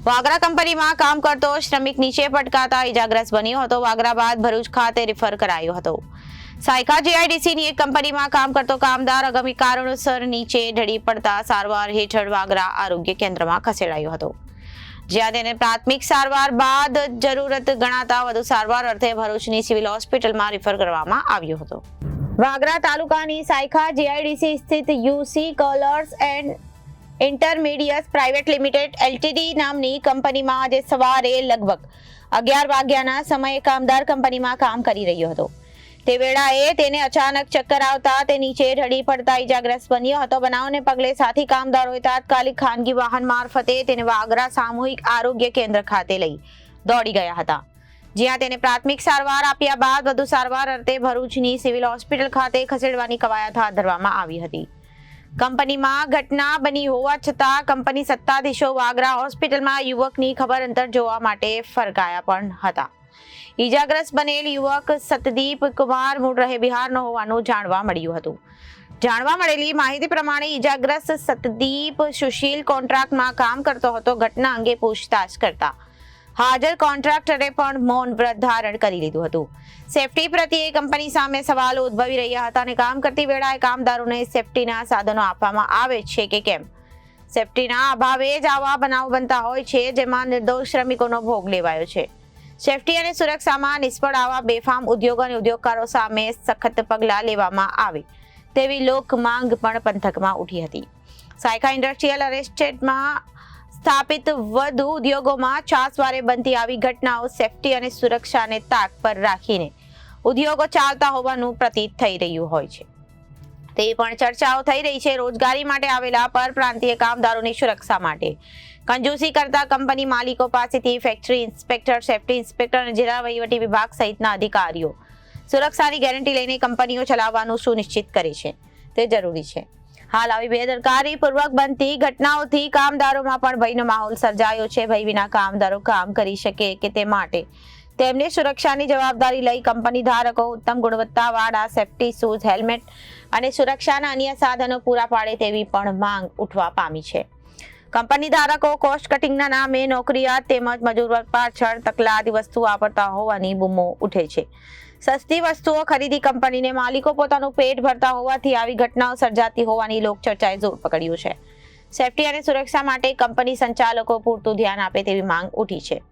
વાગરા કંપનીમાં કામ કરતો શ્રમિક નીચે પટકાતા ઇજાગ્રસ્ત બન્યો હતો. વાગરા બાદ ભરૂચ ખાતે રિફર કરાયો હતો. સાયકા જીઆઈડીસીની એક કંપનીમાં કામ કરતો કામદાર આગામી કારણોસર નીચે ઢળી પડતા સારવાર હેઠળ વાગરા આરોગ્ય કેન્દ્રમાં ખસેડાયો હતો, જ્યાં તેને પ્રાથમિક સારવાર બાદ જરૂરત ગણાતા વધુ સારવાર અર્થે ભરૂચની સિવિલ હોસ્પિટલમાં રિફર કરવામાં આવ્યો હતો. વાગરા તાલુકાની સાયકા જીઆઈડીસી સ્થિત UC colours and intermediates private limited LTD નામની કંપનીમાં આજે સવારે લગભગ 11 વાગ્યાના સમયે કામદાર કંપનીમાં કામ કરી રહ્યો હતો. તે વેળાએ તેને અચાનક ચક્કર આવતા તે નીચે ઢળી પડતા ઇજાગ્રસ્ત બન્યો હતો. બનાવને પગલે સાથી કામદારોએ તાત્કાલિક ખાનગી વાહન મારફતે તેને વાગરા સામૂહિક આરોગ્ય કેન્દ્ર ખાતે લઈ દોડી ગયા હતા, જ્યાં તેને પ્રાથમિક સારવાર આપ્યા બાદ વધુ સારવાર અર્થે ભરૂચની સિવિલ હોસ્પિટલ ખાતે ખસેડવાની કવાયત હાથ ધરવામાં આવી હતી. કંપનીમાં ઘટના બની હોવા છતાં કંપની સત્તાધીશો વાગરા હોસ્પિટલમાં યુવકની ખબર અંતર જોવા માટે ફરકાયા પણ હતા. ઈજાગ્રસ્ત બનેલ યુવક સતદીપ કુમાર મૂળ રહે બિહારનો હોવાનું જાણવા મળ્યું હતું. જાણવા મળેલી માહિતી પ્રમાણે ઈજાગ્રસ્ત સતદીપ સુશીલ કોન્ટ્રાક્ટમાં કામ કરતો હતો. ઘટના અંગે પૂછતાછ કરતા હાજર કોન્ટ્રાક્ટરે પણ મૌન વ્રત ધારણ કરી લીધું હતું. સેફટી પ્રત્યે કંપની સામે સવાલો ઉદ્ભવી રહ્યા હતા અને કામ કરતી વેળાએ કામદારોને સેફટીના સાધનો આપવામાં આવે છે કે કેમ? સેફટીના અભાવે જ આવા બનાવ બનતા હોય છે, જેમાં નિર્દોષ શ્રમિકોનો ભોગ લેવાયો છે. સેફટી અને સુરક્ષામાં નિષ્ફળ આવા બેફામ ઉદ્યોગ અને ઉદ્યોગકારો સામે સખત પગલાં લેવામાં આવે તેવી લોક માંગ પણ પંથકમાં ઉઠી હતી. સાયકા ઇન્ડસ્ટ્રીયલ એસ્ટેટમાં સ્થાપિત વધુ ઉદ્યોગોમાં છાસવારે બનતી આવી ઘટનાઓ સેફટી અને સુરક્ષાને તાક પર રાખીને ઉદ્યોગો ચાલતા હોવાનું પ્રતીત થઈ રહ્યું હોય છે. તે પણ ચર્ચાઓ થઈ રહી છે. રોજગારી માટે આવેલા પરપ્રાંતીય કામદારોની સુરક્ષા માટે કંજૂસી કરતા કંપની માલિકો પાસેથી ફેક્ટરી ઇન્સ્પેક્ટર, સેફટી ઇન્સ્પેક્ટર અને જિલ્લા વહીવટી વિભાગ સહિતના અધિકારીઓ સુરક્ષાની ગેરંટી લઈને કંપનીઓ ચલાવવાનું સુનિશ્ચિત કરે છે, તે જરૂરી છે. હાલ આવી બેદરકારી પૂર્વક બનતી ઘટનાઓથી કામદારોમાં પણ ભયનો માહોલ સર્જાયો છે. ભય વિના કામદારો કામ કરી શકે કે તે માટે તેમની સુરક્ષાની જવાબદારી લઈ કંપની ધારકો ઉત્તમ ગુણવત્તાવાળા સેફટી શૂઝ, હેલ્મેટ અને સુરક્ષાના અન્ય સાધનો પૂરા પાડે તેવી પણ માંગ ઉઠવા પામી છે. કંપની ધારકો કોસ્ટ કટિંગના નામે નોકરિયાત તેમજ મજૂર વર્ગ પાછળ તકલાદી વસ્તુ વાપરતા હોવાની બૂમો ઉઠે છે. સસ્તી વસ્તુઓ ખરીદી કંપનીને માલિકો પોતાનું પેટ ભરતા હોવાથી આવી ઘટનાઓ સર્જાતી હોવાની લોકચર્ચાએ જોર પકડ્યું છે. સેફટી અને સુરક્ષા માટે કંપની સંચાલકો પૂરતું ધ્યાન આપે તેવી માંગ ઉઠી છે.